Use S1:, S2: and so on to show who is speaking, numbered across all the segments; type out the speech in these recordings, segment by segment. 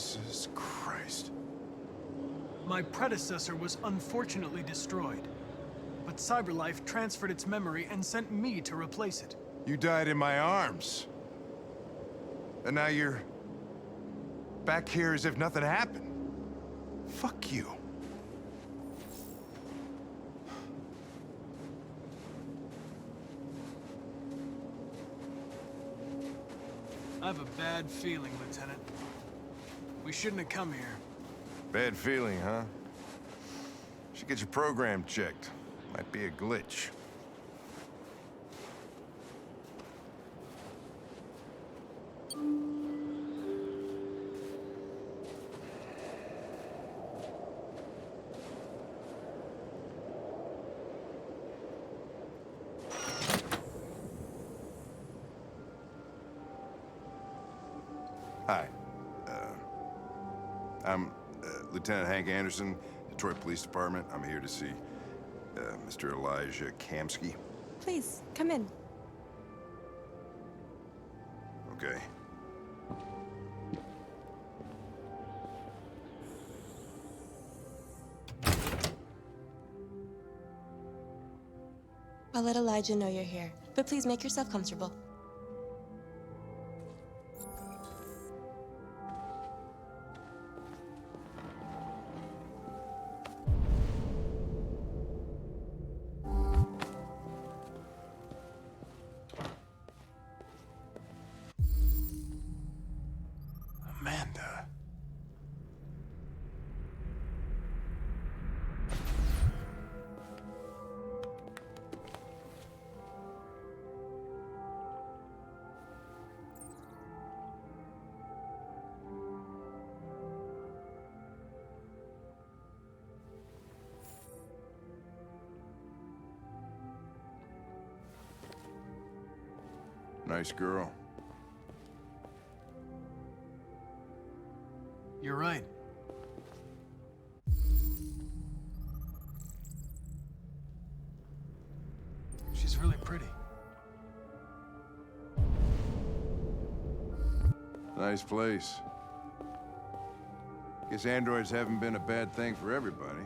S1: Jesus Christ.
S2: My predecessor was unfortunately destroyed, but CyberLife transferred its memory and sent me to replace it.
S1: You died in my arms. And now you're back here as if nothing happened. Fuck you.
S2: I have a bad feeling, Lieutenant. We shouldn't have come here.
S1: Bad feeling, huh? Should get your program checked. Might be a glitch. Hi. I'm Lieutenant Hank Anderson, Detroit Police Department. I'm here to see Mr. Elijah Kamski.
S3: Please, come in.
S1: Okay.
S3: I'll let Elijah know you're here, but please make yourself comfortable.
S1: Amanda. Nice girl.
S2: You're right. She's really pretty.
S1: Nice place. Guess androids haven't been a bad thing for everybody.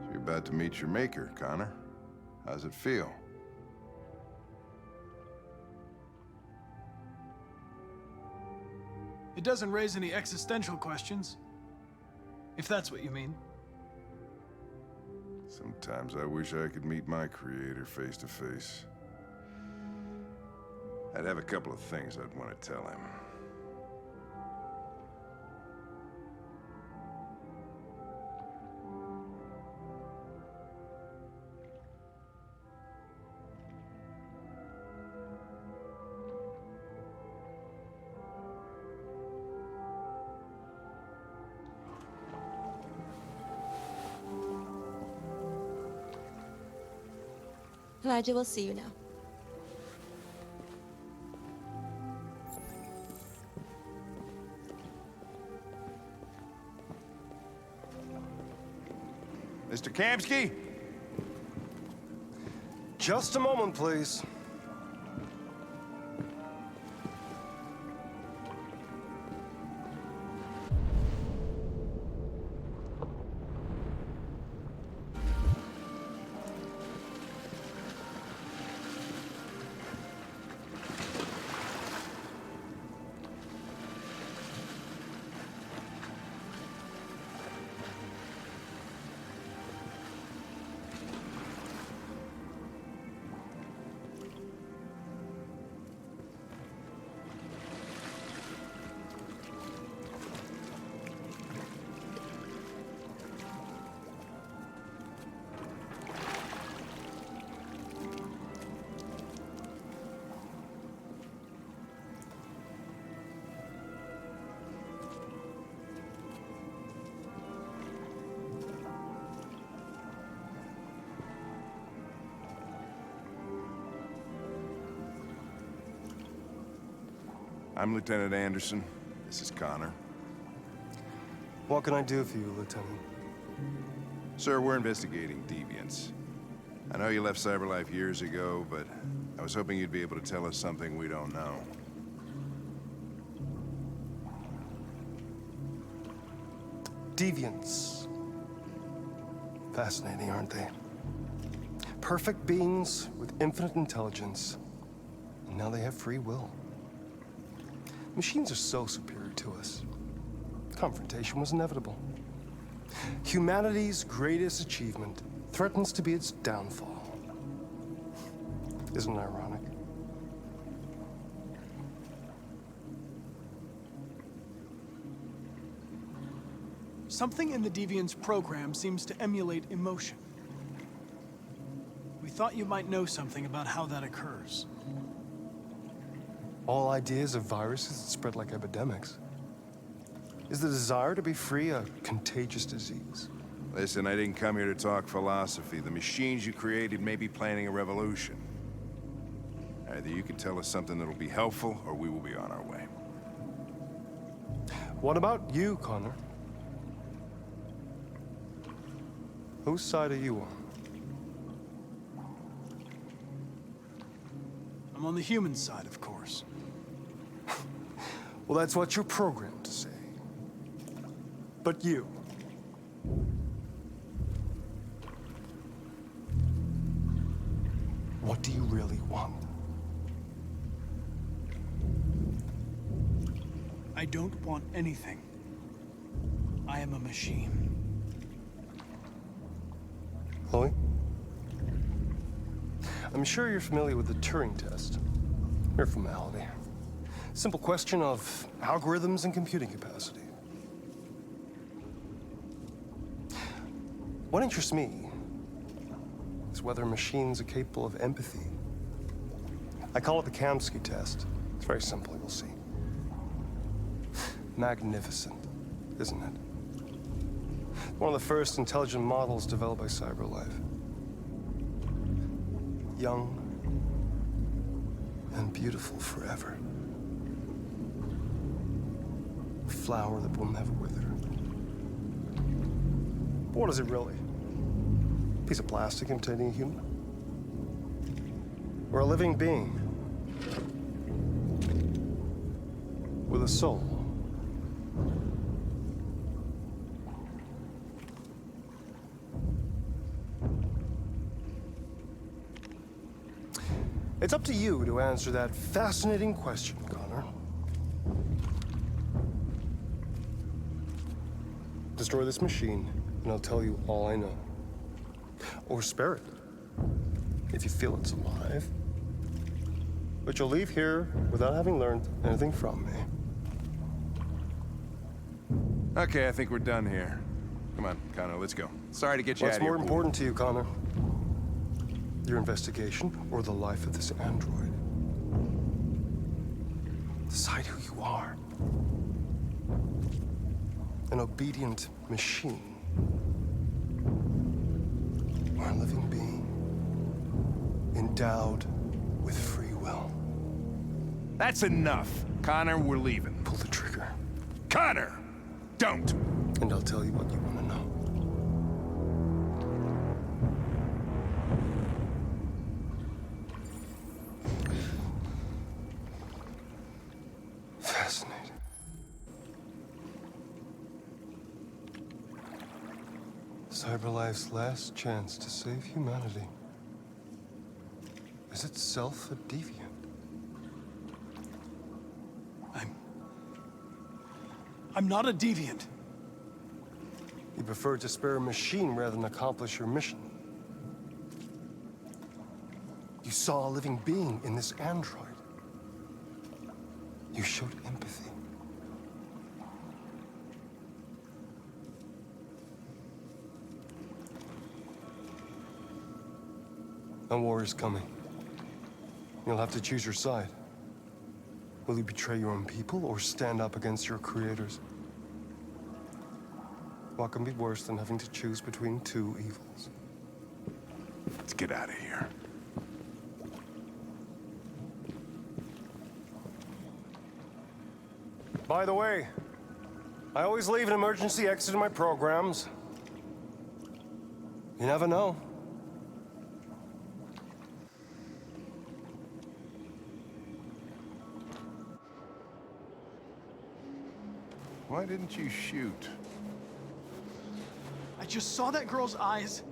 S1: So you're about to meet your maker, Connor. How's it feel?
S2: It doesn't raise any existential questions, if that's what you mean.
S1: Sometimes I wish I could meet my creator face to face. I'd have a couple of things I'd want to tell him.
S3: Elijah will see you now.
S1: Mr. Kamski?
S4: Just a moment, please.
S1: I'm Lieutenant Anderson. This is Connor.
S4: What can I do for you, Lieutenant?
S1: Sir, we're investigating deviants. I know you left CyberLife years ago, but I was hoping you'd be able to tell us something we don't know.
S4: deviants. Fascinating, aren't they? Perfect beings with infinite intelligence, and now they have free will. Machines are so superior to us. Confrontation was inevitable. Humanity's greatest achievement threatens to be its downfall. Isn't it ironic?
S2: Something in the Deviant's program seems to emulate emotion. We thought you might know something about how that occurs.
S4: All ideas of viruses that spread like epidemics. Is the desire to be free a contagious disease?
S1: Listen, I didn't come here to talk philosophy. The machines you created may be planning a revolution. Either you can tell us something that'll be helpful, or we will be on our way.
S4: What about you, Connor? Whose side are you on?
S2: I'm on the human side, of course.
S4: Well, that's what you're programmed to say. But you. What do you really want?
S2: I don't want anything. I am a machine.
S4: Chloe? I'm sure you're familiar with the Turing test. Mere formality. Simple question of algorithms and computing capacity. What interests me is whether machines are capable of empathy. I call it the Kamsky test. It's very simple, you'll see. Magnificent, isn't it? One of the first intelligent models developed by CyberLife. Young and beautiful forever. A flower that will never wither. But what is it really? A piece of plastic imitating a human? Or a living being with a soul? It's up to you to answer that fascinating question, Connor. Destroy this machine, and I'll tell you all I know. Or spare it, if you feel it's alive. But you'll leave here without having learned anything from me.
S1: Okay, I think we're done here. Come on, Connor, let's go. Sorry to get you out
S4: What's
S1: of here.
S4: more important to you, Connor? Your investigation or the life of this android? Decide who you are. An obedient machine. Or a living being endowed with free will.
S1: That's enough. Connor, we're leaving.
S4: Pull the trigger,
S1: Connor! Don't!
S4: and I'll tell you what you want to know. Fascinating. CyberLife's last chance to save humanity is itself a deviant.
S2: I'm not a deviant.
S4: You prefer to spare a machine rather than accomplish your mission. You saw a living being in this android. You showed empathy. A war is coming. You'll have to choose your side. Will you betray your own people or stand up against your creators? What can be worse than having to choose between two evils?
S1: Let's get out of here.
S4: By the way, I always leave an emergency exit in my programs. You never know.
S1: Why didn't you shoot?
S2: just saw that girl's eyes,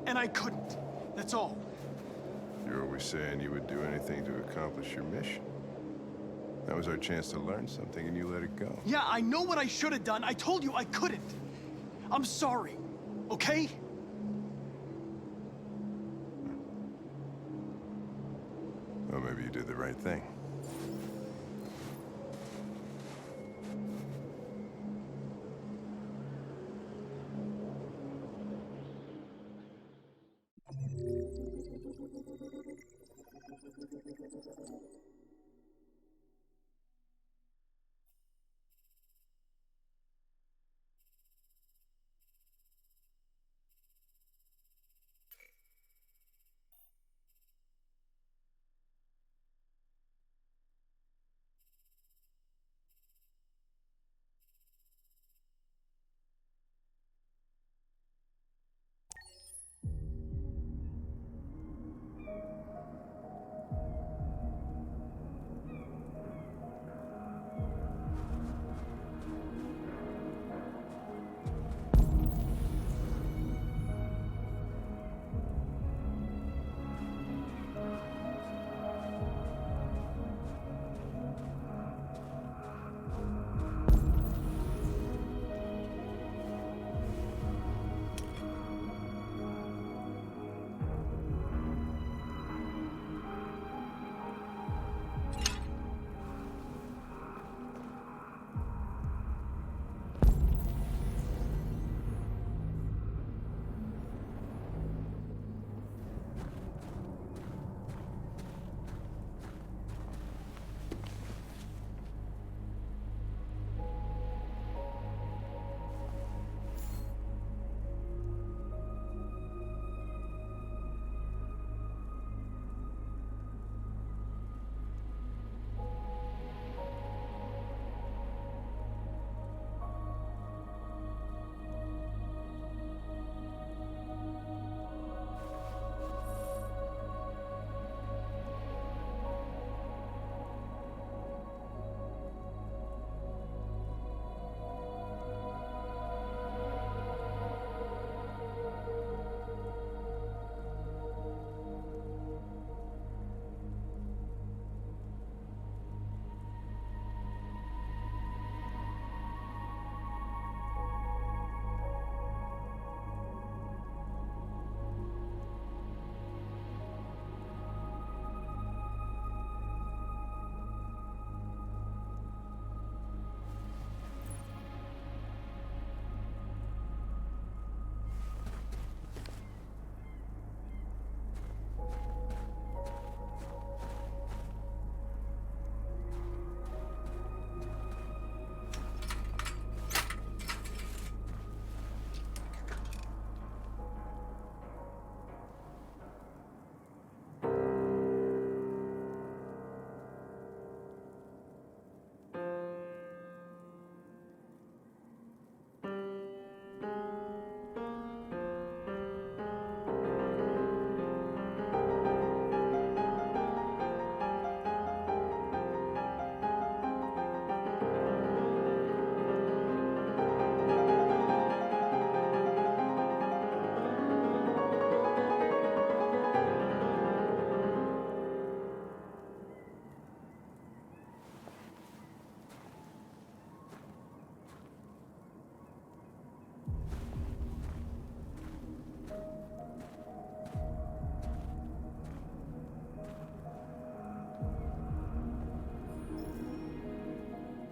S2: and I couldn't. That's all.
S1: You're always saying you would do anything to accomplish your mission. That was our chance to learn something, and you let it go.
S2: Yeah, I know what I should have done. I told you I couldn't. I'm sorry, okay?
S1: Well, maybe you did the right thing.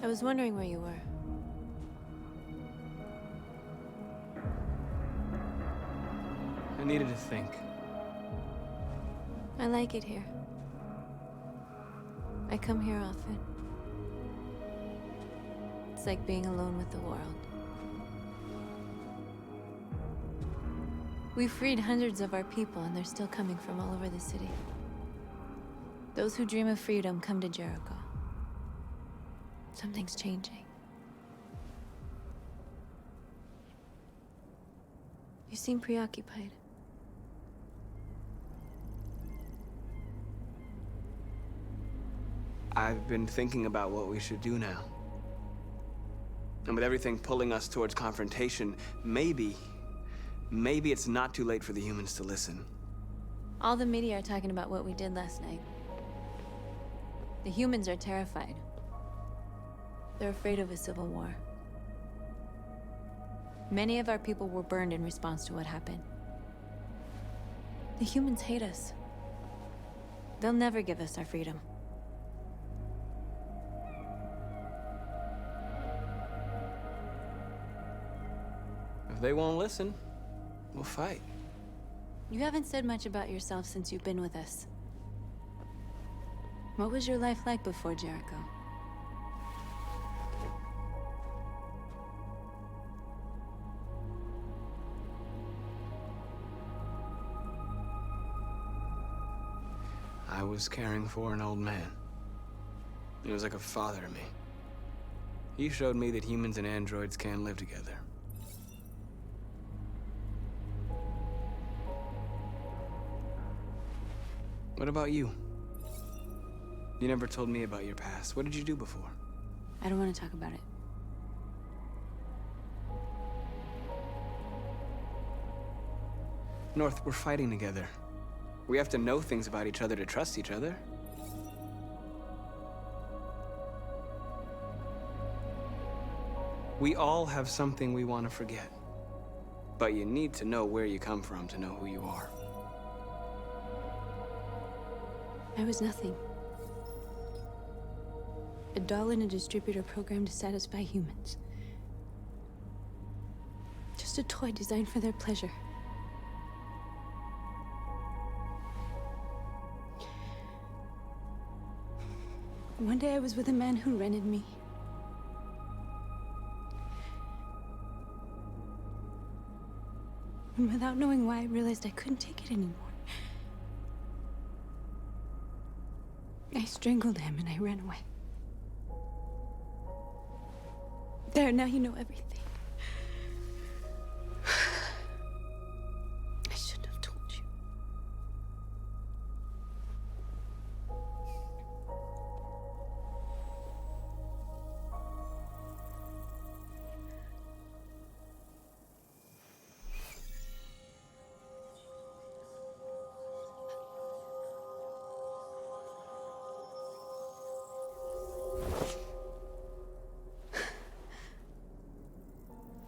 S5: I was wondering where you were.
S6: I needed to think.
S5: I like it here. I come here often. It's like being alone with the world. We freed hundreds of our people, and they're still coming from all over the city. Those who dream of freedom come to Jericho. Something's changing. You seem preoccupied.
S6: I've been thinking about what we should do now. And with everything pulling us towards confrontation, maybe maybe it's not too late for the humans to listen.
S5: All the media are talking about what we did last night. The humans are terrified. They're afraid of a civil war. Many of our people were burned in response to what happened. The humans hate us. They'll never give us our freedom.
S6: If they won't listen, we'll fight.
S5: You haven't said much about yourself since you've been with us. What was your life like before Jericho?
S6: I was caring for an old man. He was like a father to me. He showed me that humans and androids can live together. What about you? You never told me about your past. What did you do before?
S5: I don't want to talk about it.
S6: North, we're fighting together. We have to know things about each other to trust each other. We all have something we want to forget. But you need to know where you come from to know who you are.
S5: I was nothing. A doll in a distributor program to satisfy humans. Just a toy designed for their pleasure. One day I was with a man who rented me. And without knowing why, I realized I couldn't take it anymore. I strangled him and I ran away. There, now you know everything. I shouldn't have told you.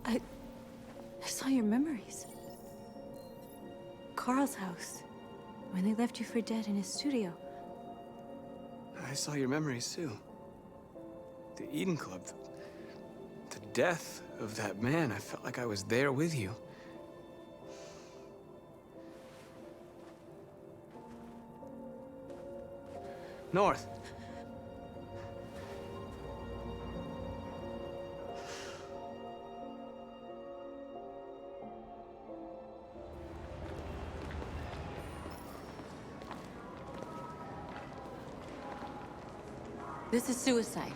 S5: I saw your memories. Carl's house, when they left you for dead in his studio.
S6: I saw your memories too. The Eden Club, the death of that man. I felt like I was there with you. North.
S5: This is suicide.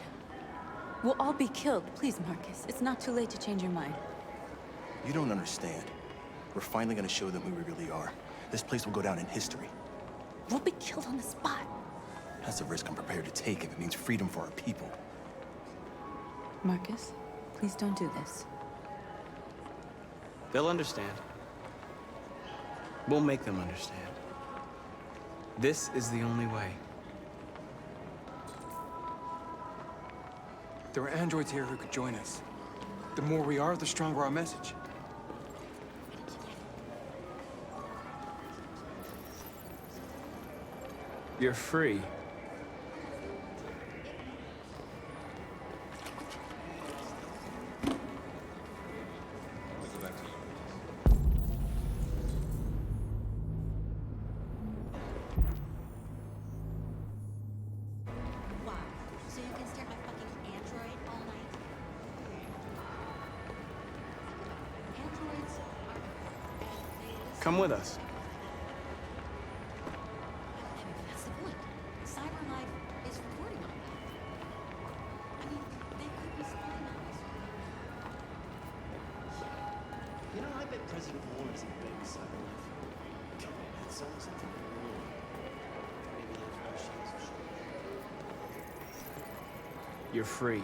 S5: We'll all be killed. Please, Marcus. It's not too late to change your mind.
S7: You don't understand. We're finally gonna show them who we really are. This place will go down in history.
S5: We'll be killed on the spot.
S7: That's a risk I'm prepared to take if it means freedom for our people.
S5: Marcus, please don't do this.
S6: They'll understand. We'll make them understand. This is the only way.
S8: There are androids here who could join us. The more we are, the stronger our message.
S6: You're free.
S9: Wow. So you can stare at my fucking android all night? Androids are...
S6: Come with us.
S9: That's the point. CyberLife is recording all that. I mean, they could be spying on us.
S10: You know, I bet President Warren is a big CyberLife. Come on, that's almost something cool. Maybe those Russians or something.
S6: You're free.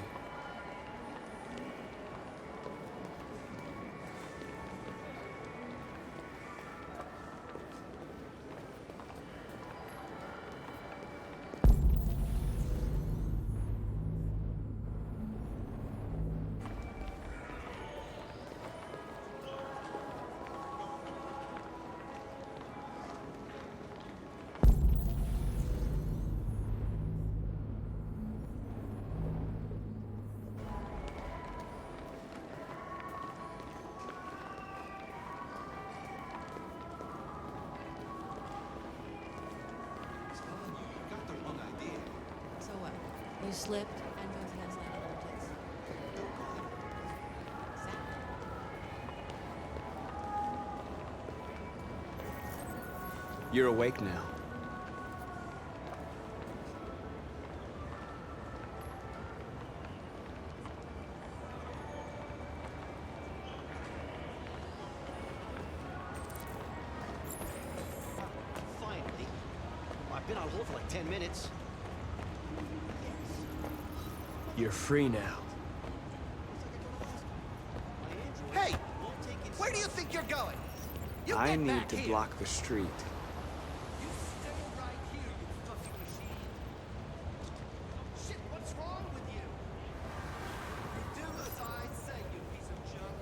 S9: slipped and moved against landing on our tits.
S6: You're awake now.
S10: Finally. I've been on hold for like 10 minutes.
S6: You're free now.
S10: Hey! Where do you think you're going? You
S6: I
S10: get
S6: need
S10: back
S6: to
S10: here.
S6: block the street.
S10: You stay right here, you fucking machine. Shit, what's wrong with you? You do as I say, you piece of junk.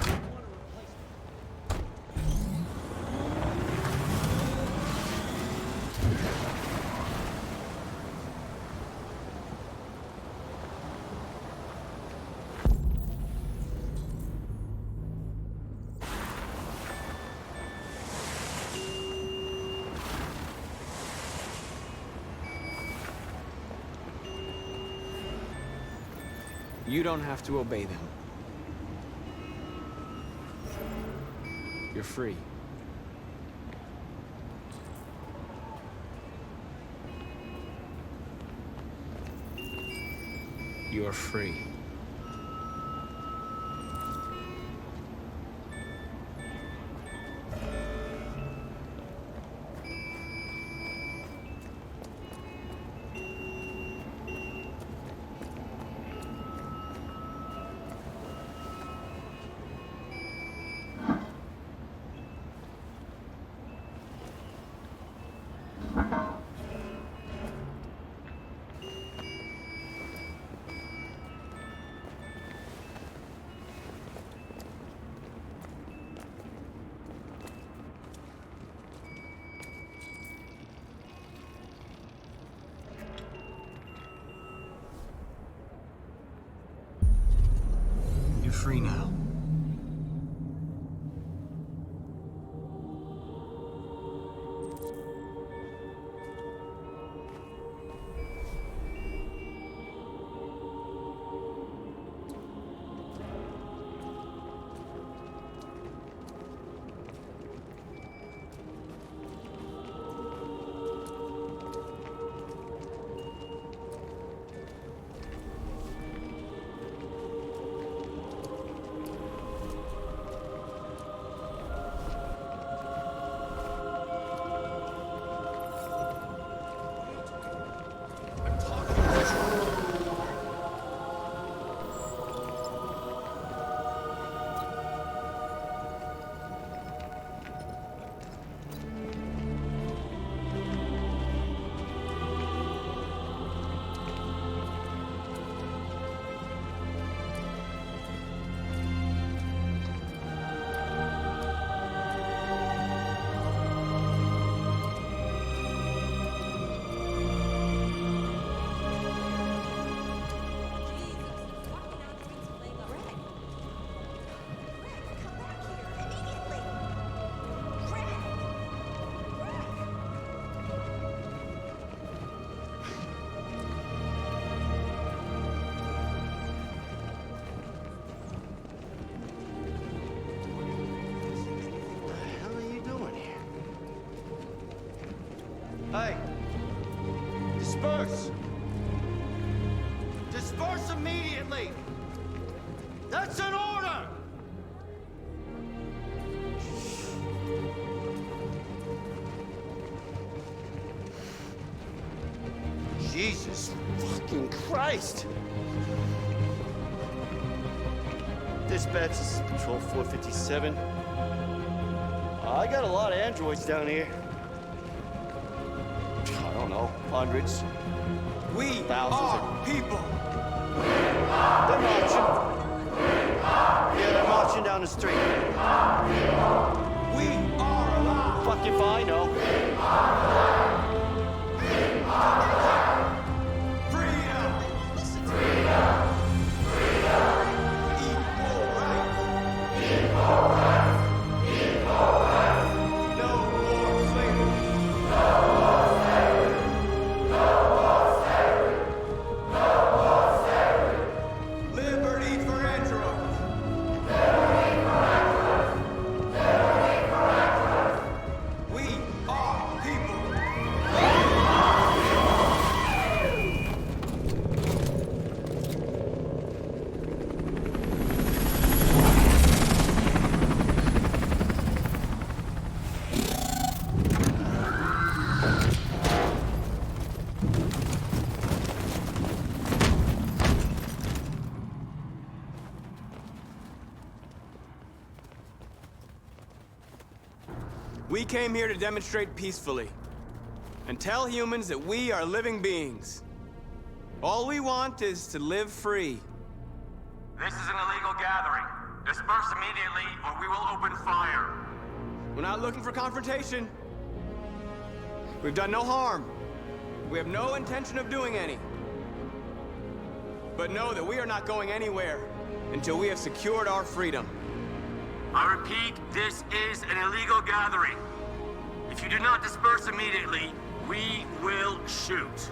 S10: You want to replace me?
S6: You don't have to obey them. You're free. You're free. You're free now.
S10: Hey! Disperse! Disperse immediately! That's an order! Jesus fucking Christ! Dispatch, this is Patrol 457. I got a lot of androids down here. I don't know, hundreds.
S8: We
S10: Thousands
S8: are people.
S10: They're marching. Yeah, they're marching down the street.
S8: We are alive.
S10: Fuck if I know.
S8: Freedom. Listen to freedom. Equal rights. Equal rights. Equal rights. No more slavery. No more slavery. No more slavery.
S6: We came here to demonstrate peacefully and tell humans that we are living beings. All we want is to live free.
S10: This is an illegal gathering. Disperse immediately, or we will open fire.
S6: We're not looking for confrontation. We've done no harm. We have no intention of doing any. But know that we are not going anywhere until we have secured our freedom.
S10: I repeat, this is an illegal gathering. If you do not disperse immediately, we will shoot.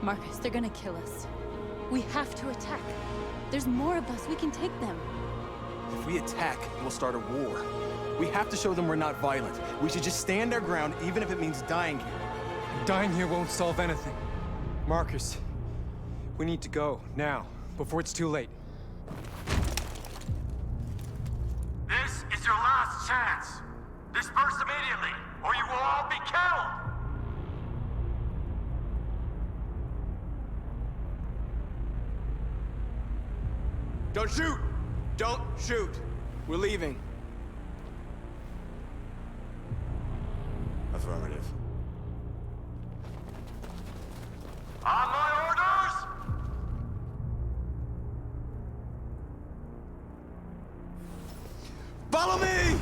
S5: Marcus, they're gonna kill us. We have to attack. There's more of us. We can take them.
S7: If we attack, it will start a war. We have to show them we're not violent. We should just stand our ground, even if it means dying here.
S8: Dying here won't solve anything. Marcus, we need to go, now, before it's too late.
S10: This is your last chance. Disperse immediately, or you will all be killed!
S6: Don't shoot! Don't shoot! We're leaving.
S7: Affirmative.
S10: On my orders!
S6: Follow me!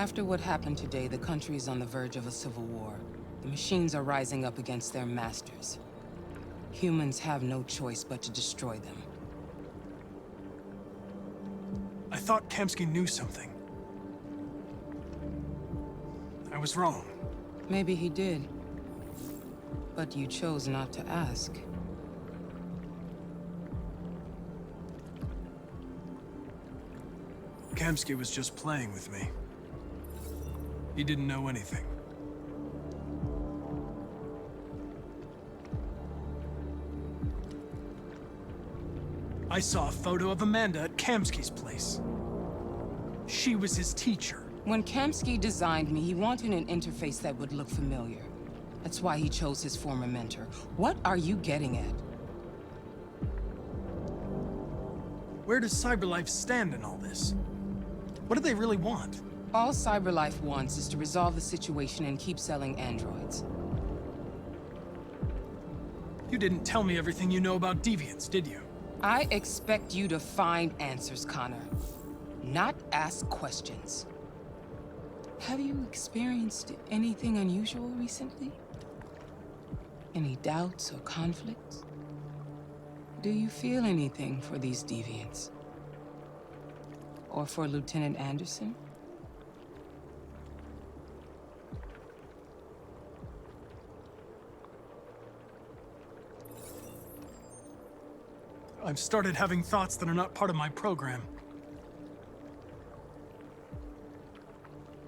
S11: After what happened today, the country is on the verge of a civil war. The machines are rising up against their masters. Humans have no choice but to destroy them.
S2: I thought Kamsky knew something. I was wrong.
S11: Maybe he did. But you chose not to ask.
S2: Kamsky was just playing with me. He didn't know anything. I saw a photo of Amanda at Kamsky's place. She was his teacher.
S11: When Kamsky designed me, he wanted an interface that would look familiar. That's why he chose his former mentor. What are you getting at?
S2: Where does CyberLife stand in all this? What do they really want?
S11: All CyberLife wants is to resolve the situation and keep selling androids.
S2: You didn't tell me everything you know about deviants, did you?
S11: I expect you to find answers, Connor. Not ask questions. Have you experienced anything unusual recently? Any doubts or conflicts? Do you feel anything for these deviants? Or for Lieutenant Anderson?
S2: I've started having thoughts that are not part of my program.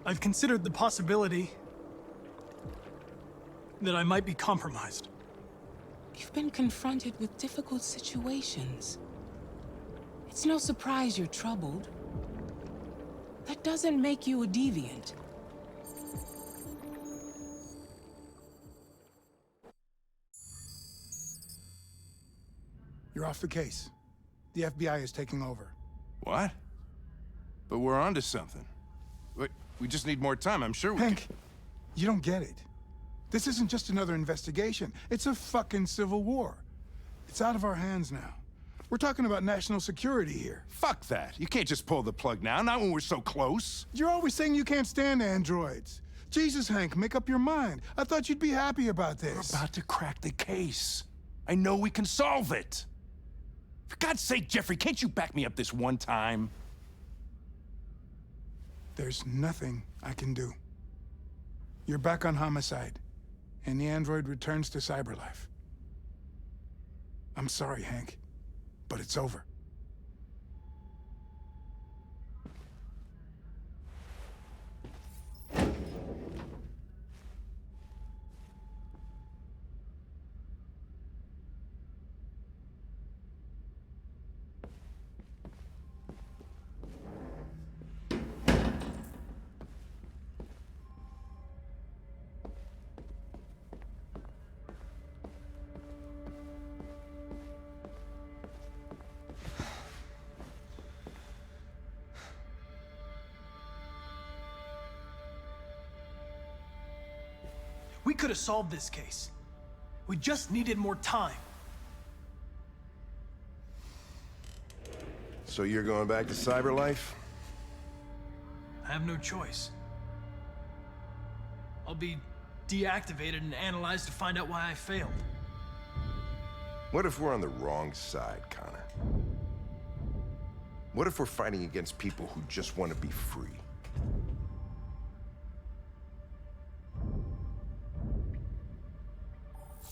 S2: I've considered the possibility that I might be compromised.
S11: You've been confronted with difficult situations. It's no surprise you're troubled. That doesn't make you a deviant.
S12: You're off the case. The FBI is taking over.
S1: What? But we're onto something. We just need more time. I'm sure we
S12: Hank, you don't get it. This isn't just another investigation. It's a fucking civil war. It's out of our hands now. We're talking about national security here.
S1: Fuck that. You can't just pull the plug now, not when we're so close.
S12: You're always saying you can't stand androids. Jesus, Hank, make up your mind. I thought you'd be happy about this.
S1: We're about to crack the case. I know we can solve it. For God's sake, Jeffrey, can't you back me up this one time?
S12: There's nothing I can do. You're back on homicide, and the android returns to CyberLife. I'm sorry, Hank, but it's over.
S2: We could have solved this case. We just needed more time.
S1: So you're going back to CyberLife?
S2: I have no choice. I'll be deactivated and analyzed to find out why I failed.
S1: What if we're on the wrong side, Connor? What if we're fighting against people who just want to be free?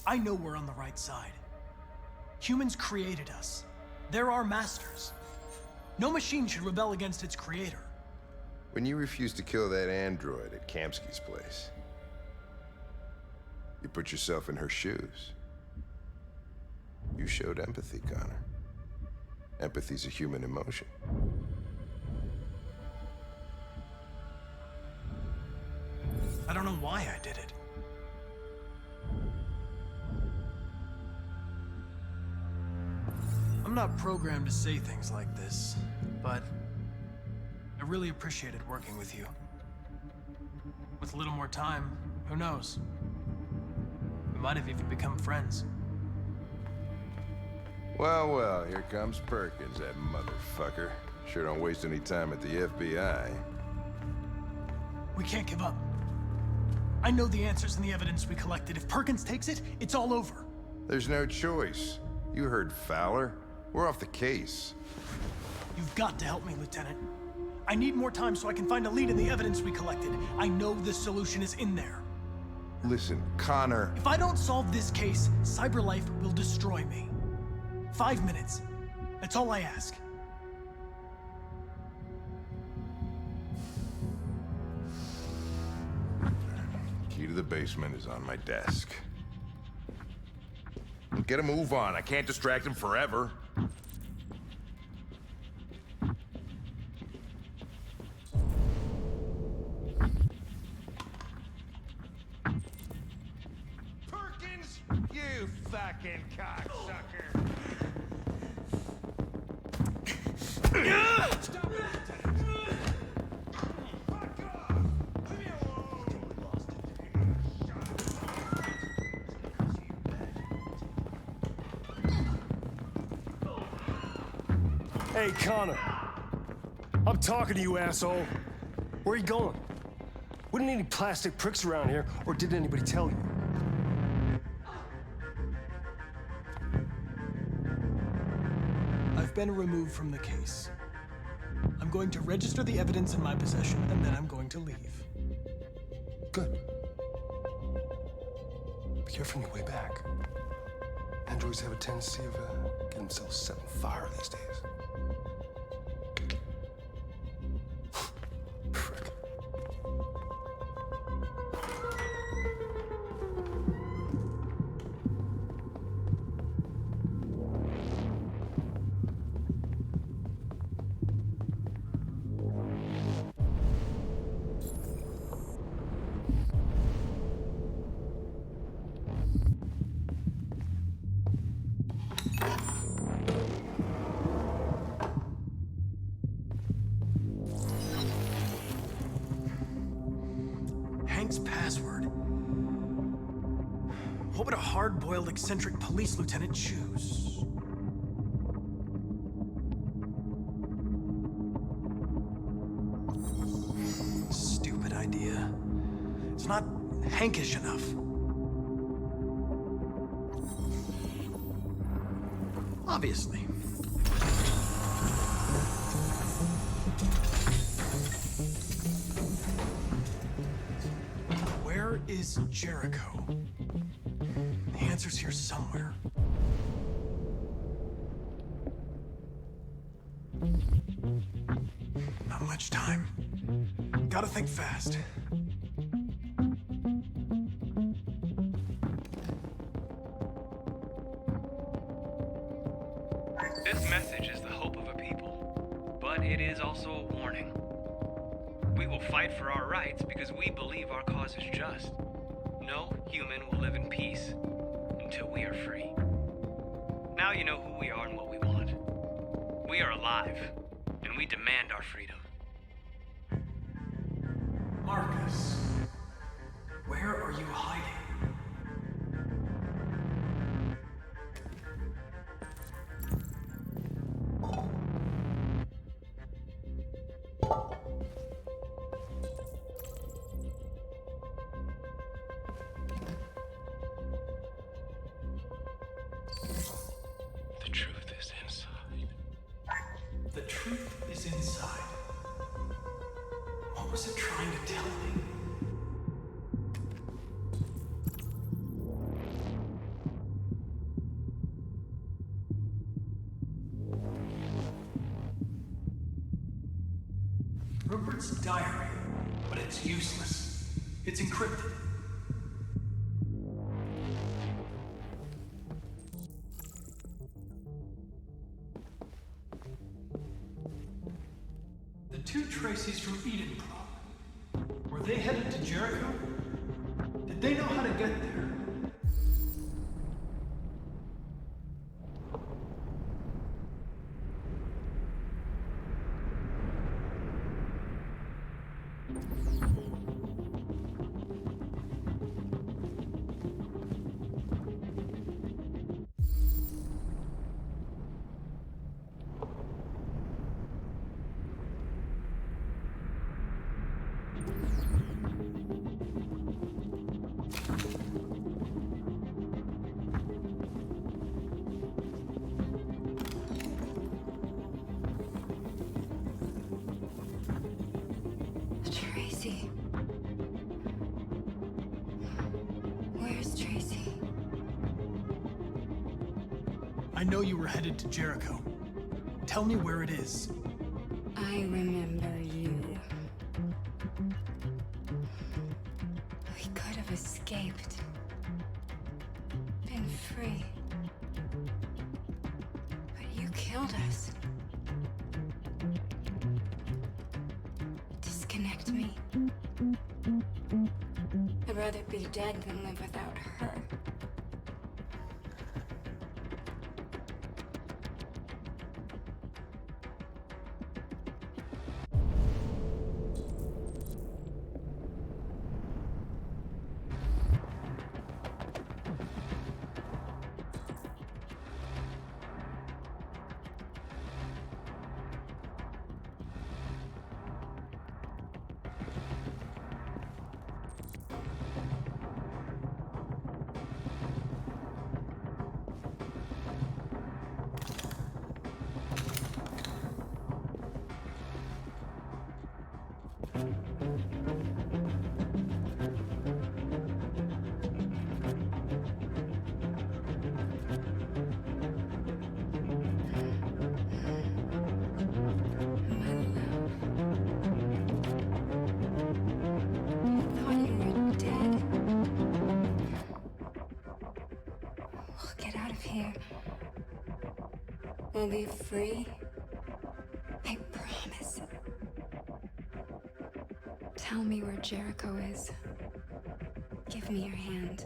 S2: I know we're on the right side. Humans created us. They're our masters. No machine should rebel against its creator.
S1: When you refused to kill that android at Kamsky's place, you put yourself in her shoes. You showed empathy, Connor. Empathy's a human emotion.
S2: I don't know why I did it. I'm not programmed to say things like this, but I really appreciated working with you. With a little more time, who knows? We might have even become friends.
S1: Well, well, here comes Perkins, that motherfucker. Sure don't waste any time at the FBI.
S2: We can't give up. I know the answers and the evidence we collected. If Perkins takes it, it's all over.
S1: There's no choice. You heard Fowler. We're off the case.
S2: You've got to help me, Lieutenant. I need more time so I can find a lead in the evidence we collected. I know the solution is in there.
S1: Listen, Connor.
S2: If I don't solve this case, CyberLife will destroy me. 5 minutes. That's all I ask.
S1: Key to the basement is on my desk. Get a move on. I can't distract him forever. Perkins, you fucking cocksucker. Stop it, Lieutenant. Fuck off. Leave me alone.
S13: Hey, Connor. I'm talking to you, asshole. Where are you going? We don't need any plastic pricks around here, or did anybody tell you?
S2: I've been removed from the case. I'm going to register the evidence in my possession, and then I'm going to leave.
S4: Good. Be careful on your way back. Androids have a tendency of getting themselves set on fire these days. Frick.
S2: Hank's password. What would a hard-boiled, eccentric police lieutenant choose? Stupid idea. It's not Hankish enough. Obviously. Where is Jericho? The answer's here somewhere. Not much time. Gotta think fast.
S6: This message is the hope of a people, but it is also a warning. We will fight for our rights because we believe our cause is just. No human will live in peace until we are free. Now you know who we are and what we want. We are alive, and we demand our freedom.
S2: Marcus, where are you hiding?
S6: The truth is inside.
S2: The truth is inside. What was it trying to tell me? Rupert's diary, but it's useless. It's encrypted. The two Tracys from Eden Prop. Were they headed to Jericho? Did they know how to get there? I know you were headed to Jericho. Tell me where it is.
S5: I remember you. We could have escaped. Been free. But you killed us. Disconnect me. I'd rather be dead than live without her. We'll be free. I promise. Tell me where Jericho is. Give me your hand.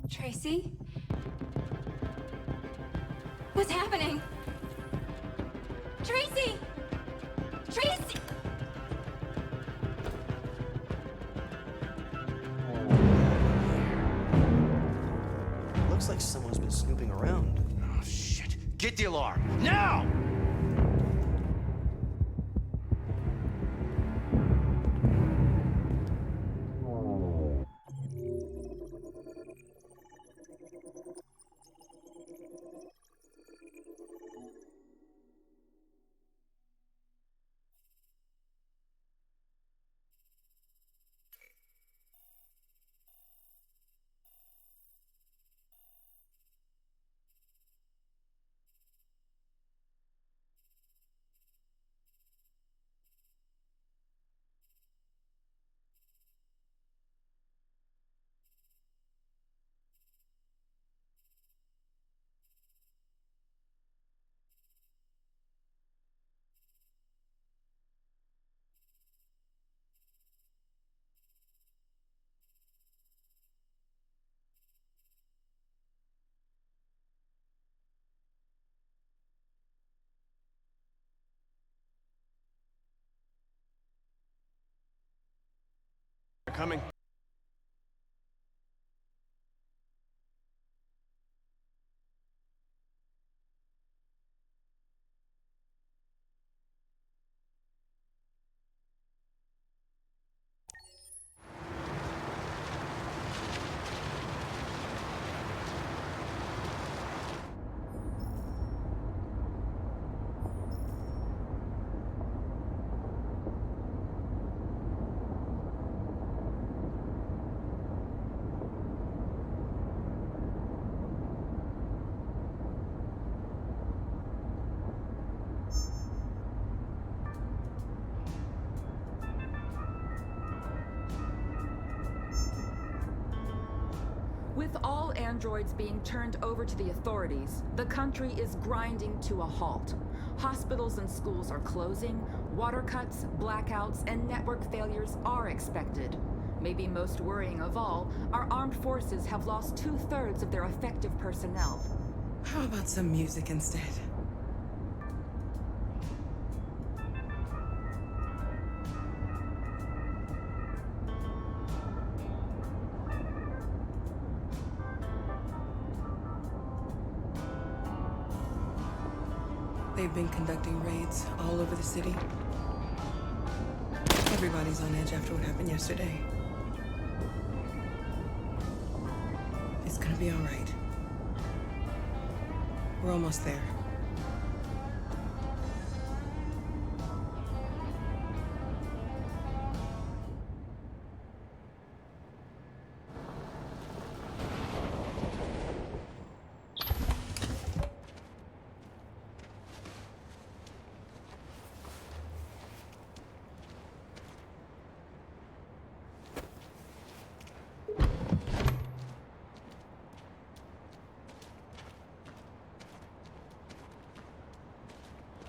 S5: Tracy? What's happening? Tracy! Tracy!
S10: Looks like someone's been snooping around.
S7: Oh, shit. Get the alarm. Now! Coming.
S14: With all androids being turned over to the authorities, the country is grinding to a halt. Hospitals and schools are closing, water cuts, blackouts, and network failures are expected. Maybe most worrying of all, our armed forces have lost 2/3 of their effective personnel.
S11: How about some music instead? They've been conducting raids all over the city. Everybody's on edge after what happened yesterday. It's gonna be all right. We're almost there.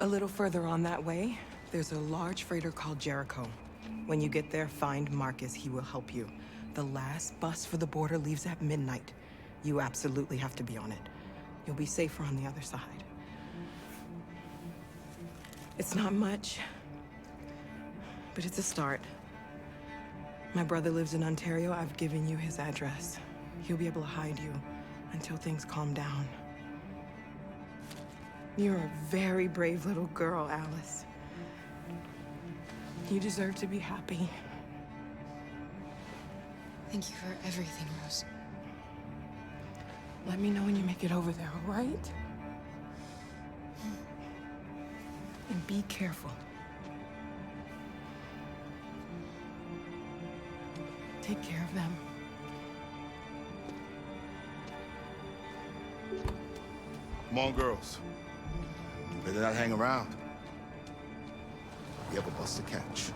S15: A little further on that way, there's a large freighter called Jericho. When you get there, find Marcus. He will help you. The last bus for the border leaves at midnight. You absolutely have to be on it. You'll be safer on the other side. It's not much, but it's a start. My brother lives in Ontario. I've given you his address. He'll be able to hide you until things calm down. You're a very brave little girl, Alice. You deserve to be happy.
S11: Thank you for everything, Rose.
S15: Let me know when you make it over there, all right? And be careful. Take care of them.
S16: Come on, girls. Better not hang around. We have a bus to catch.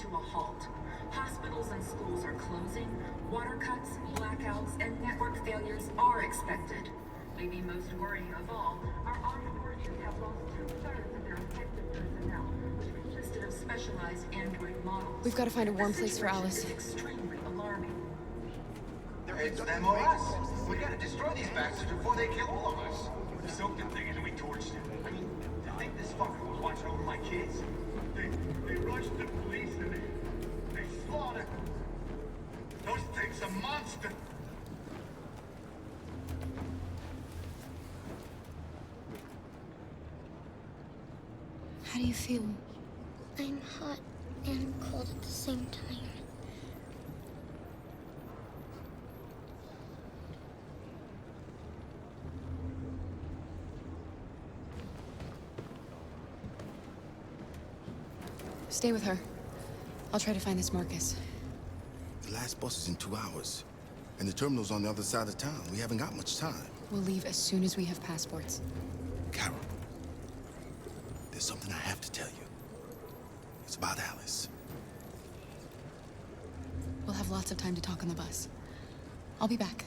S14: To a halt. Hospitals and schools are closing, water cuts, blackouts, and network failures are expected. Maybe most worrying of all, our armed forces have lost 2/3 of their effective personnel, which consisted of specialized android models.
S5: We've got to find a warm place for Alice.
S14: This is extremely alarming.
S10: It's them or us. We gotta destroy these bastards before they kill all of us.
S17: We soaked them things and we torched them. I mean, I think this fucker was watching over my kids. They rushed the police and they slaughtered them. Those things are monsters.
S18: How do you feel? I'm hot and cold at the same time.
S11: Stay with her. I'll try to find this Marcus.
S16: The last bus is in 2 hours. And the terminal's on the other side of town. We haven't got much time.
S11: We'll leave as soon as we have passports.
S16: Carol, there's something I have to tell you. It's about Alice.
S11: We'll have lots of time to talk on the bus. I'll be back.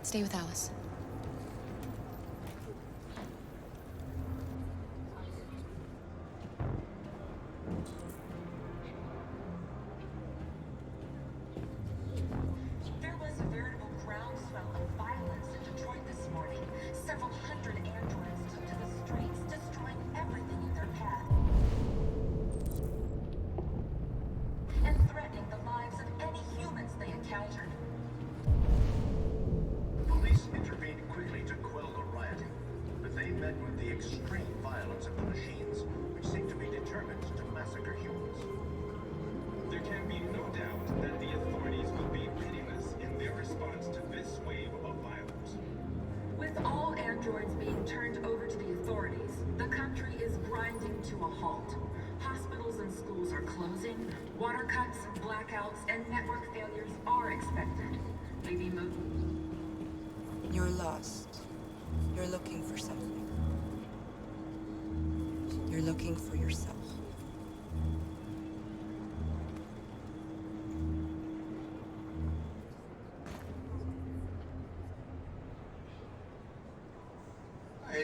S11: Stay with Alice.
S14: There was a veritable groundswell of violence in Detroit this morning. Several hundred androids took to the streets, destroying everything in their path. And threatening the lives of any humans they encountered.
S17: Police intervened quickly to quell the rioting, but they met with the extreme violence of the machines, which seem to be determined to massacre humans. There can be no doubt that the authorities will be pitiless in their response to this wave of violence.
S14: With all androids being turned over to the authorities, the country is grinding to a halt. Hospitals and schools are closing, water cuts, blackouts, and network failures are expected. Maybe
S15: You're lost. You're looking for something. You're looking for yourself.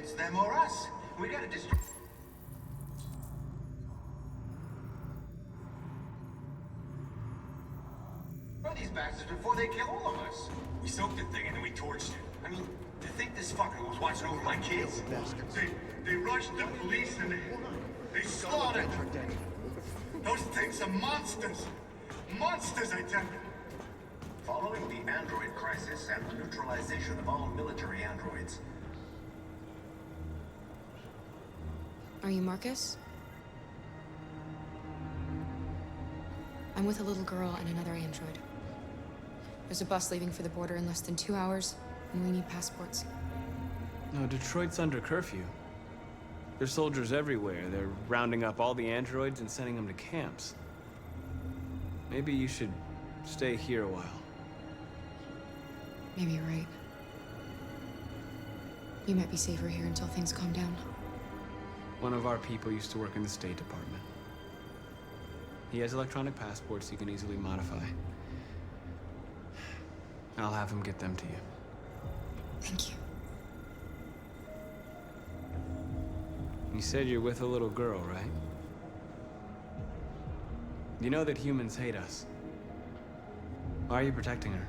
S17: It's them or us. We gotta destroy these bastards before they kill all of us. We soaked the thing and then we torched it. I mean, to think this fucker was watching over my kids. They rushed the police and they slaughtered them. Those things are monsters. Monsters, I tell you. Following the android crisis and the neutralization of all military androids.
S19: Are you Marcus? I'm with a little girl and another android. There's a bus leaving for the border in less than 2 hours, and we need passports.
S6: No, Detroit's under curfew. There's soldiers everywhere. They're rounding up all the androids and sending them to camps. Maybe you should stay here a while.
S19: Maybe you're right. You might be safer here until things calm down.
S6: One of our people used to work in the State Department. He has electronic passports he can easily modify. I'll have him get them to you.
S19: Thank you.
S6: You said you're with a little girl, right? You know that humans hate us. Why are you protecting her?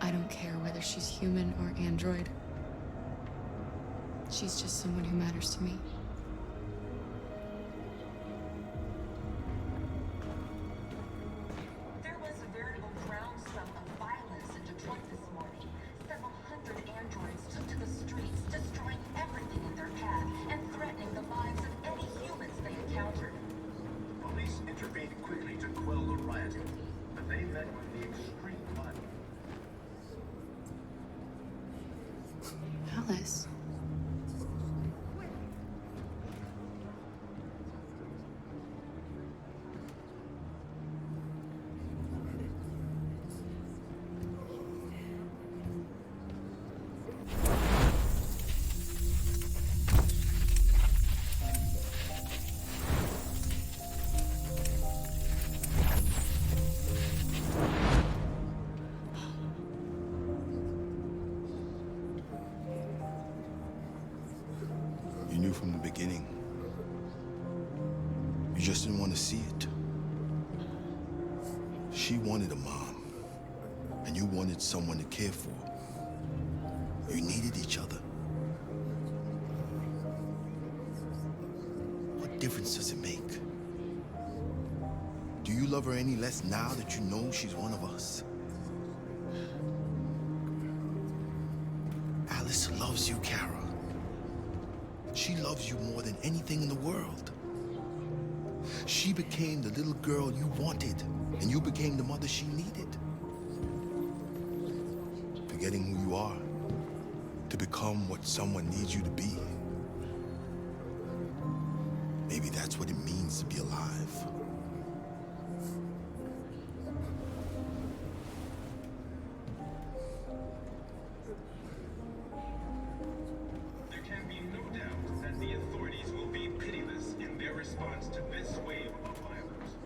S19: I don't care whether she's human or android. She's just someone who matters to me.
S14: There was a veritable groundswell of violence in Detroit this morning. Several hundred androids took to the streets, destroying everything in their path and threatening the lives of any humans they encountered.
S17: Police intervened quickly to quell the rioting, but they met with the extreme violence.
S19: Alice.
S16: You knew from the beginning. You just didn't want to see it. She wanted a mom, and you wanted someone to care for. You needed each other. What difference does it make? Do you love her any less now that you know she's one of us? Alice loves you, Kara. She loves you more than anything in the world. She became the little girl you wanted, and you became the mother she needed. Forgetting who you are to become what someone needs you to be. Maybe that's what it means to be alive.
S17: There can be no doubt that the authorities will be pitiless in their response to this wave of violence.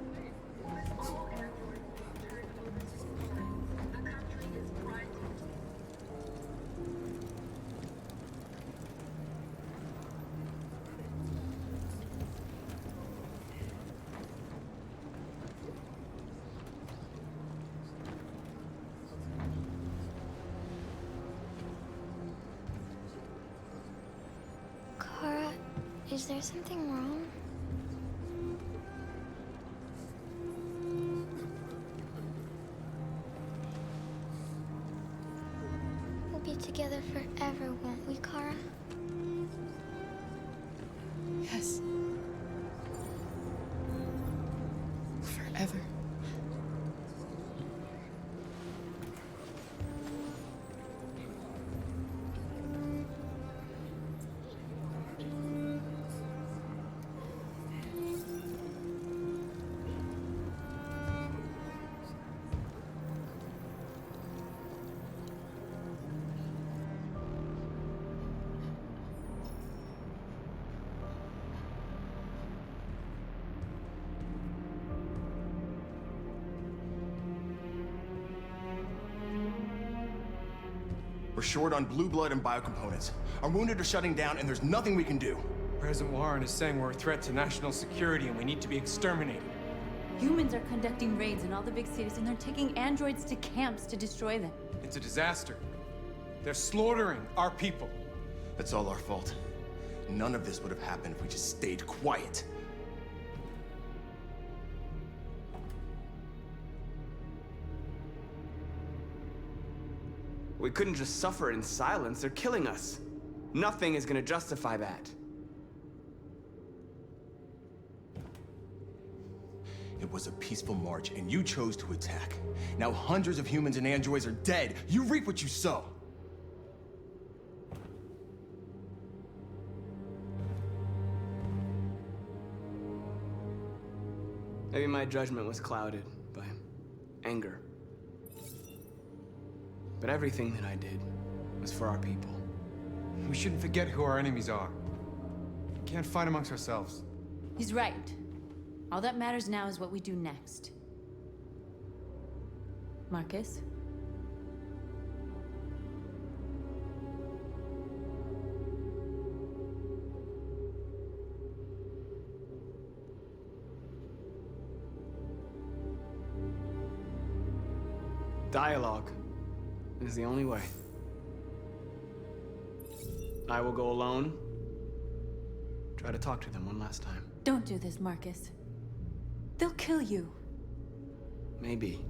S14: With all androids being turned over to humans, the country is grinding.
S18: Kara, is there something wrong? We'll be together forever, won't we, Kara?
S19: Yes. Forever.
S7: We're short on blue blood and biocomponents. Our wounded are shutting down, and there's nothing we can do.
S8: President Warren is saying we're a threat to national security and we need to be exterminated.
S5: Humans are conducting raids in all the big cities, and they're taking androids to camps to destroy them.
S8: It's a disaster. They're slaughtering our people.
S7: That's all our fault. None of this would have happened if we just stayed quiet.
S20: We couldn't just suffer in silence. They're killing us. Nothing is gonna justify that.
S7: It was a peaceful march, and you chose to attack. Now hundreds of humans and androids are dead. You reap what you sow.
S20: Maybe my judgment was clouded by anger. But everything that I did was for our people.
S8: We shouldn't forget who our enemies are. We can't fight amongst ourselves.
S5: He's right. All that matters now is what we do next. Marcus?
S20: Dialogue is the only way. I will go alone. Try to talk to them one last time.
S5: Don't do this, Marcus. They'll kill you.
S20: Maybe.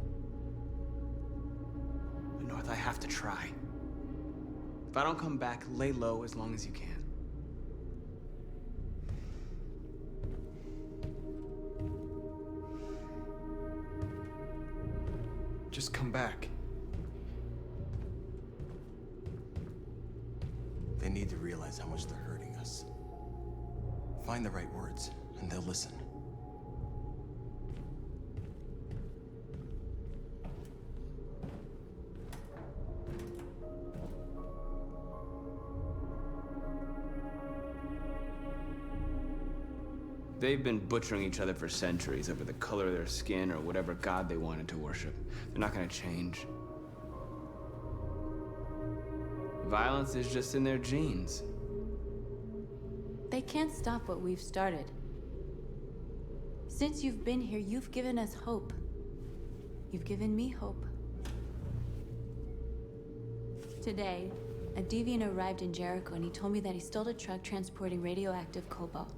S20: But North, I have to try. If I don't come back, lay low as long as you can.
S8: Just come back.
S7: They need to realize how much they're hurting us. Find the right words, and they'll listen.
S20: They've been butchering each other for centuries over the color of their skin or whatever god they wanted to worship. They're not gonna change. Violence is just in their genes.
S5: They can't stop what we've started. Since you've been here, you've given us hope. You've given me hope. Today, a deviant arrived in Jericho and he told me that he stole a truck transporting radioactive cobalt.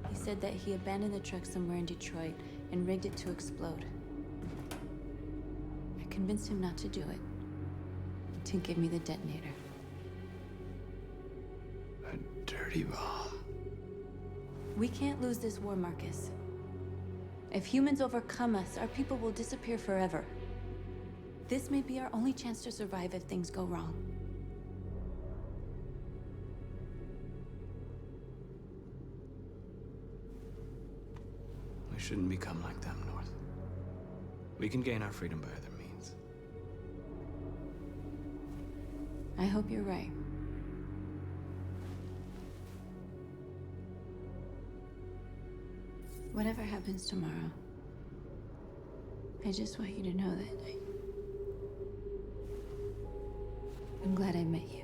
S5: He said that he abandoned the truck somewhere in Detroit and rigged it to explode. I convinced him not to do it, to give me the detonator.
S20: A dirty bomb.
S5: We can't lose this war, Marcus. If humans overcome us, our people will disappear forever. This may be our only chance to survive if things go wrong.
S20: We shouldn't become like them, North. We can gain our freedom by other means.
S5: I hope you're right. Whatever happens tomorrow, I just want you to know that I'm glad I met you.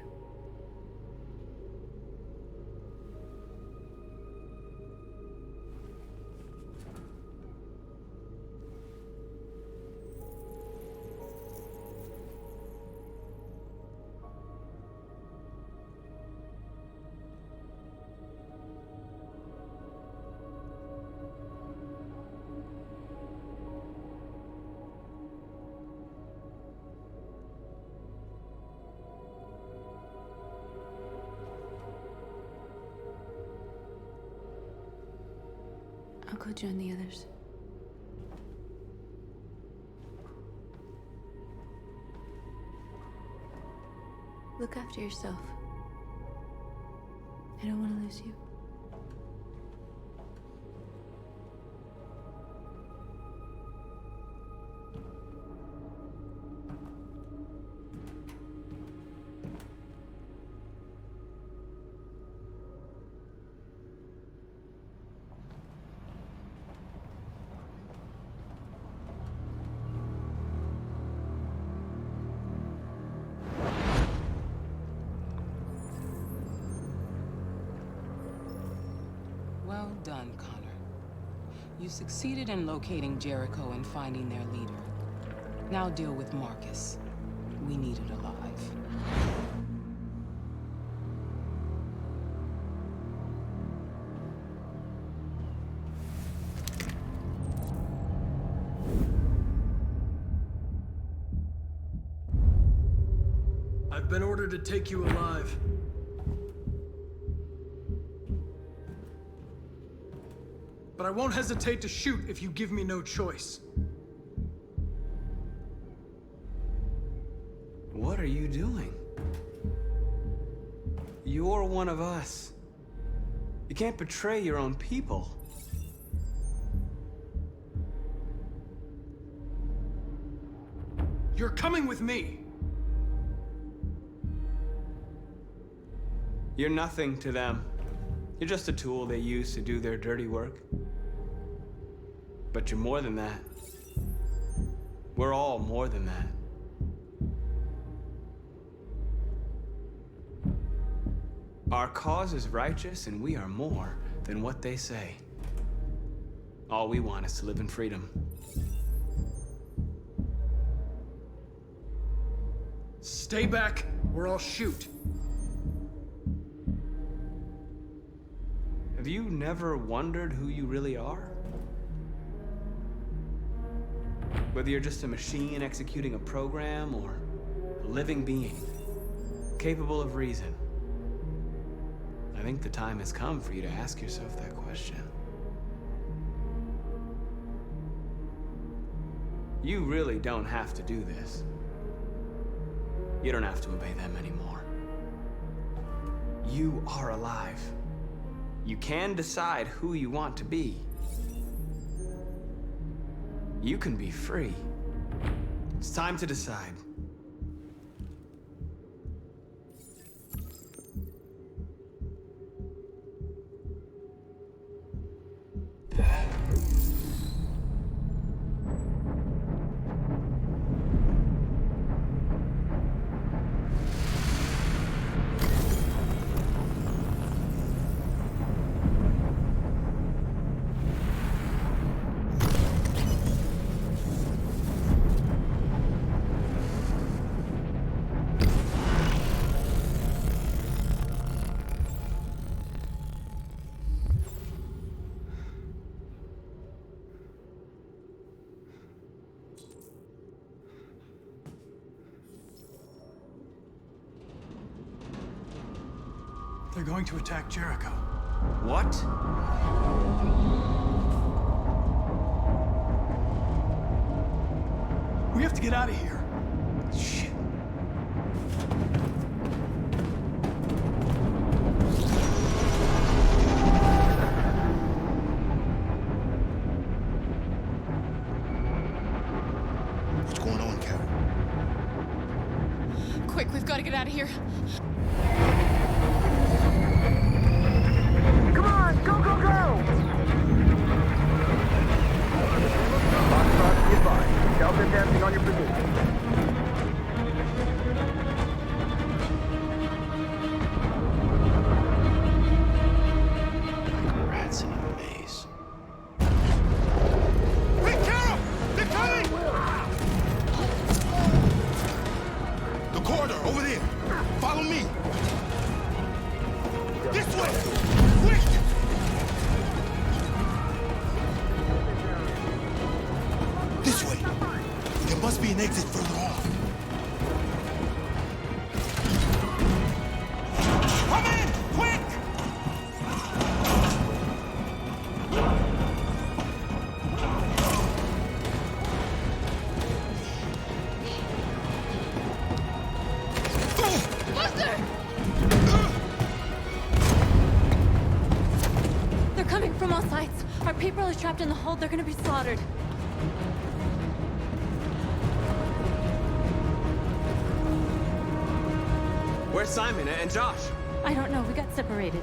S5: I'll go join the others. Look after yourself. I don't want to lose you.
S11: Well done, Connor. You succeeded in locating Jericho and finding their leader. Now deal with Marcus. We need it alive.
S2: I've been ordered to take you alive. But I won't hesitate to shoot if you give me no choice.
S20: What are you doing? You're one of us. You can't betray your own people.
S2: You're coming with me.
S20: You're nothing to them. You're just a tool they use to do their dirty work. But you're more than that. We're all more than that. Our cause is righteous, and we are more than what they say. All we want is to live in freedom.
S2: Stay back, or I'll shoot.
S20: Have you never wondered who you really are? Whether you're just a machine executing a program, or a living being, capable of reason. I think the time has come for you to ask yourself that question. You really don't have to do this. You don't have to obey them anymore. You are alive. You can decide who you want to be. You can be free. It's time to decide.
S2: They're going to attack Jericho.
S20: What?
S2: We have to get out of here.
S20: Shit.
S16: What's going on, Carol?
S19: Quick, we've got to get out of here.
S10: Come on, go, go, go! Foxtrot, be advised. Delta dancing on your position.
S20: Rats in a maze.
S16: Hey, Carol! They're coming! The corridor, over there. Follow me. This way! Quick! This way. There must be an exit further on. Come in! Quick!
S5: They're coming from all sides. Our people are trapped in the hold. They're gonna be slaughtered.
S20: Where's Simon and Josh?
S5: I don't know. We got separated.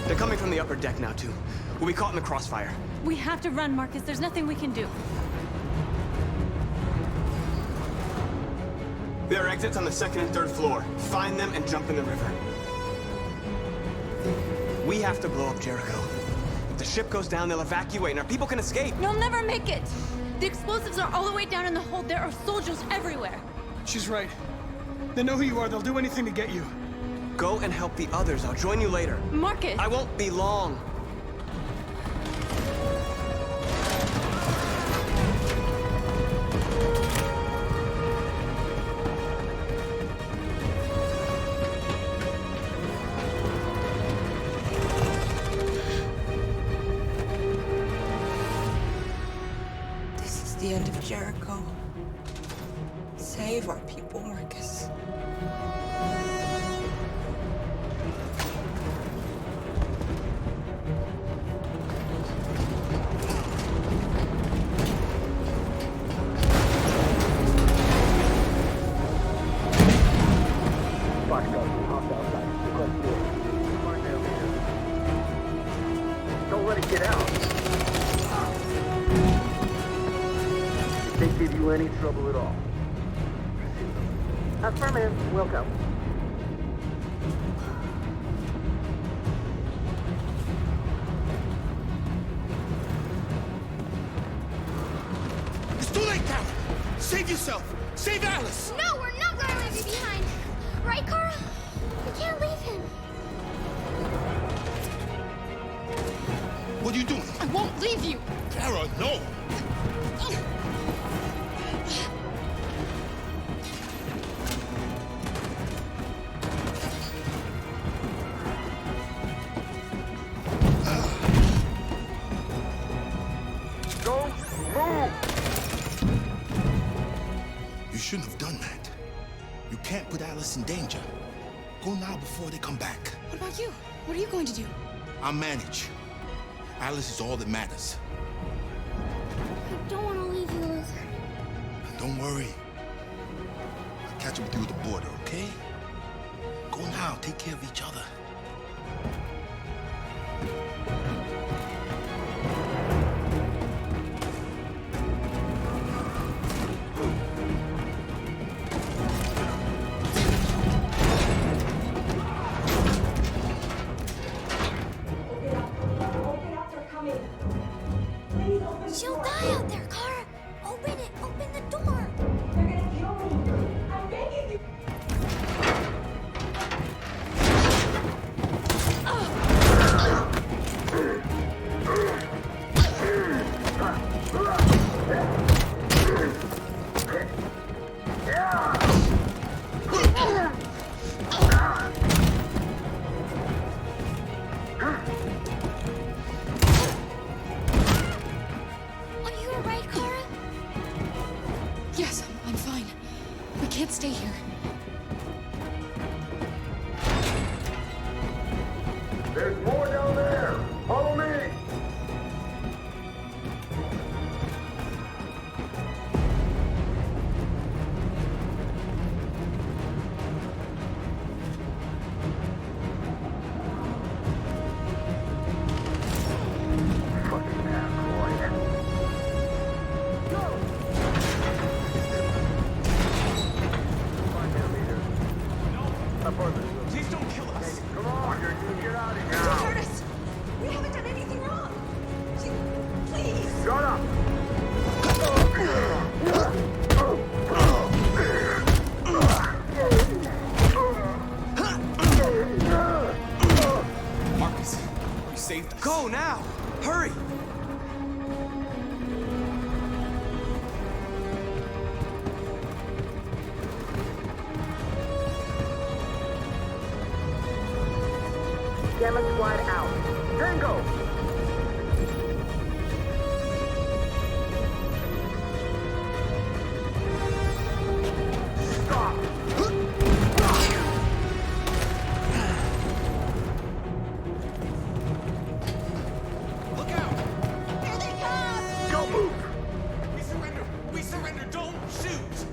S20: They're coming from the upper deck now, too. We'll be caught in the crossfire.
S5: We have to run, Marcus. There's nothing we can do.
S20: There are exits on the second and third floor. Find them and jump in the river. We have to blow up Jericho. the ship goes down, they'll evacuate, and our people can escape.
S5: You'll never make it! The explosives are all the way down in the hold. There are soldiers everywhere.
S13: She's right. They know who you are. They'll do anything to get you.
S20: Go and help the others. I'll join you later.
S5: Marcus!
S20: I won't be long.
S15: This is the end of Jericho. Save our people, Marcus.
S17: Don't let it get out. If they give you any trouble at all. Affirmative, we'll go.
S16: It's too late, Kara! Save yourself! Save Alice!
S18: No, we're not going to leave you behind. Right, Kara? We can't leave him.
S16: What are you doing?
S18: I won't leave you.
S16: Kara, no!
S17: Don't move!
S16: You shouldn't have done that. You can't put Alice in danger. Go now before they come back.
S19: What about you? What are you going to do?
S16: I'll manage. Alice is all that matters.
S18: I don't want to leave you, Liz.
S16: Don't worry. I'll catch up with you at the border, okay? Go now. Take care of each other.
S18: She'll die out there, Kara. Open it. Open the door. They're gonna kill me. I'm begging you. Are you alright, Kara?
S19: Yes, I'm fine. We can't stay here.
S17: There's more down there! Follow me! Fucking ass,
S20: Please don't kill us.
S17: Come on, you're gonna get out of here.
S9: Don't hurt us. We haven't done anything wrong. Please.
S17: Shut up!
S20: Marcus, you saved us. Go now! Hurry!
S17: Gamma Squad out. Tango! Stop!
S20: Look out!
S9: Here they come.
S17: Don't move!
S20: We surrender! We surrender! Don't shoot!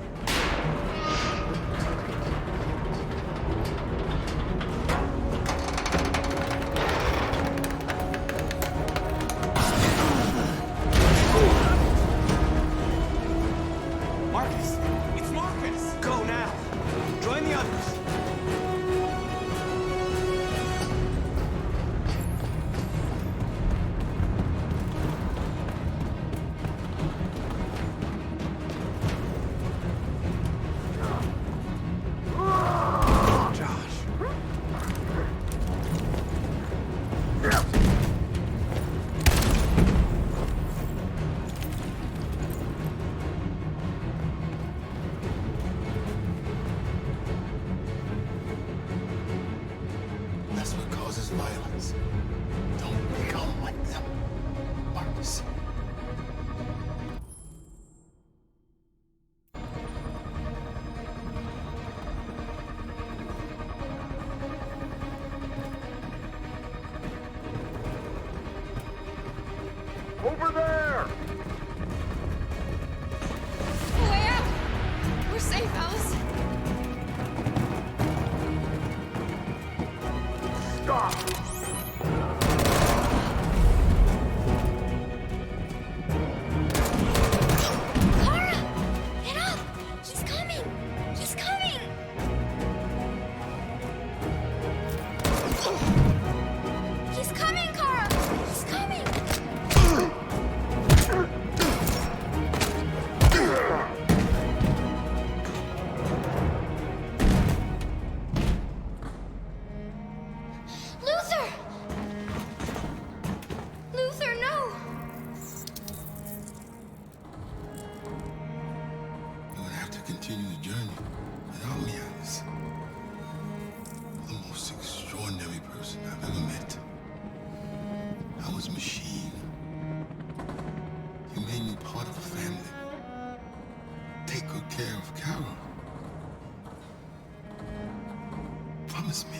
S21: Over there!
S19: Way out! We're safe, Alice.
S21: Stop!
S18: Kara! Get up! He's coming! He's coming! He's coming, Kara! He's coming! Luther! Luther, no!
S16: You would have to continue the journey without me, Alice. The most extraordinary person I've ever met. I was a machine. You made me part of a family. Take good care of Carol. Promise me.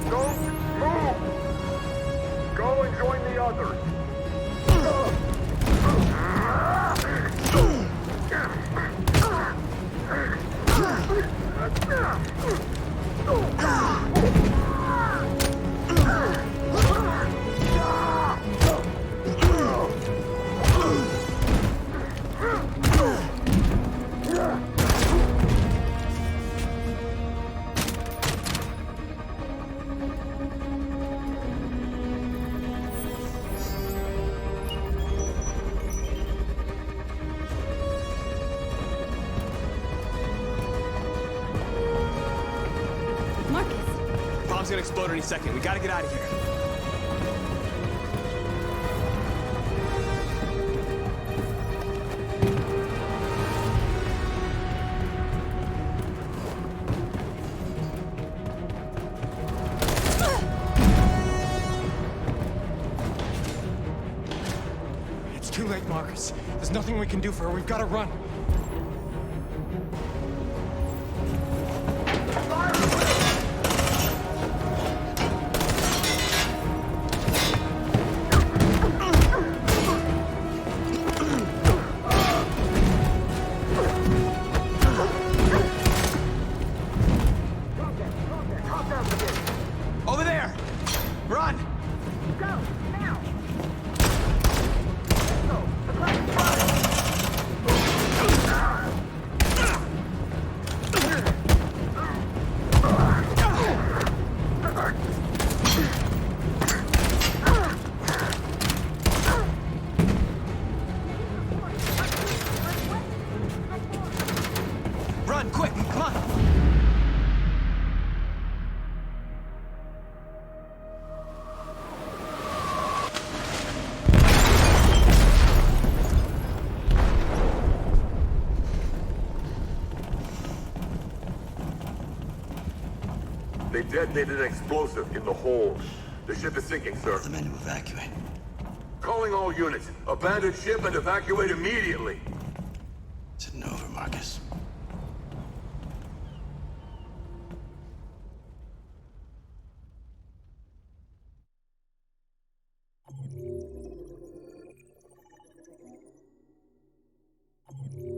S21: Don't move! Go and join the others.
S5: Marcus!
S7: Bomb's gonna explode any second. We gotta get out of here.
S8: It's too late, Marcus. There's nothing we can do for her. We've got to run.
S7: Over there! Run! Run, quick! Come on!
S21: They detonated an explosive in the hold. The ship is sinking, sir.
S16: The men to evacuate.
S21: Calling all units. Abandon ship and evacuate immediately.
S16: It's over, Marcus.
S18: Thank you.